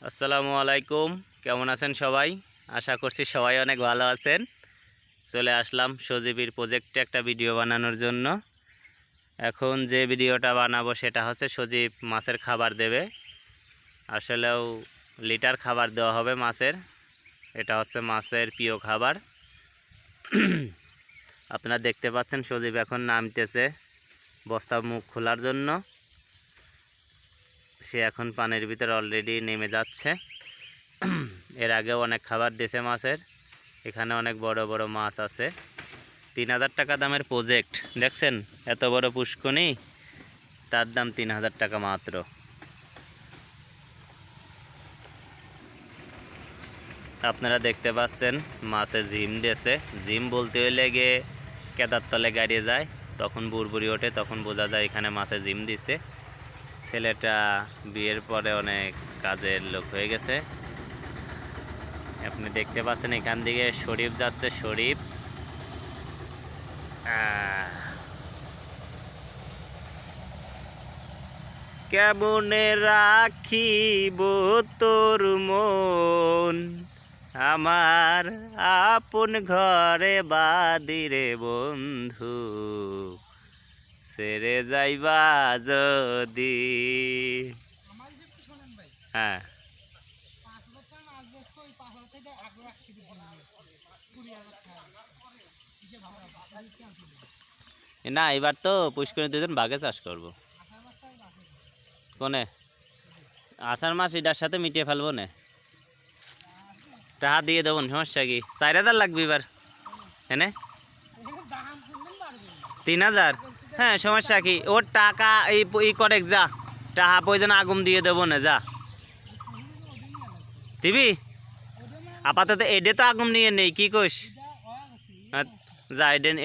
আসসালামু আলাইকুম, কেমন আছেন সবাই? আশা করছি সবাই অনেক ভালো আছেন। চলে আসলাম সজীবীর প্রজেক্টে একটা ভিডিও বানানোর জন্য। এখন যে ভিডিওটা বানাবো সেটা হচ্ছে সজীব মাছের খাবার দেবে। আসলেও লিটার খাবার দেওয়া হবে মাছের। এটা হচ্ছে মাছের প্রিয় খাবার। আপনারা দেখতে পাচ্ছেন সজীব এখন নামতেছে বস্তা মুখ খোলার জন্য। সে এখন পানির ভিতরে অলরেডি নেমে যাচ্ছে। এর আগেও অনেক খাবার দিয়েছে মাছের। এখানে অনেক বড় বড় মাছ আছে। ৩,০০০ টাকা দামের প্রজেক্ট, দেখছেন এত বড় পুষ্কনি, তার দাম ৩,০০০ টাকা মাত্র। আপনারা দেখতে পাচ্ছেন মাছে জিম দিয়েছে। জিম বলতে হইলে গিয়ে কেদার তলে গাড়িয়ে যায়, তখন বুড়বুড়ি ওঠে, তখন বোঝা যায় এখানে মাছে জিম দিছে। ছেলেটা বিয়ের পরে অনেক কাজের লোক হয়ে গেছে। আপনি দেখতে পাচ্ছেন এখান থেকে শরীফ যাচ্ছে। শরীফ কেমনে রাখিব তোর মন, আমার আপন ঘরে বাদিরে বন্ধু, ছেড়ে যাইবা যদি। হ্যাঁ, না এবার তো পুষ্করিণী দুজন বাঘে চাষ করবো। কোনে আষাঢ় মাস এটার সাথে মিটিয়ে ফেলবো না, টাকা দিয়ে দেবো, সমস্যা কি? ৪,০০০ লাগবে এবার। হ্যাঁ ৩,০০০, হ্যাঁ সমস্যা কি? ওর টাকা এই করে যা, টাকা প্রয়োজন আগুন দিয়ে দেবো না, যা দিবি। আপাতত এডে তো আগুন নিয়ে নেই, কি কইস? যা এডেন।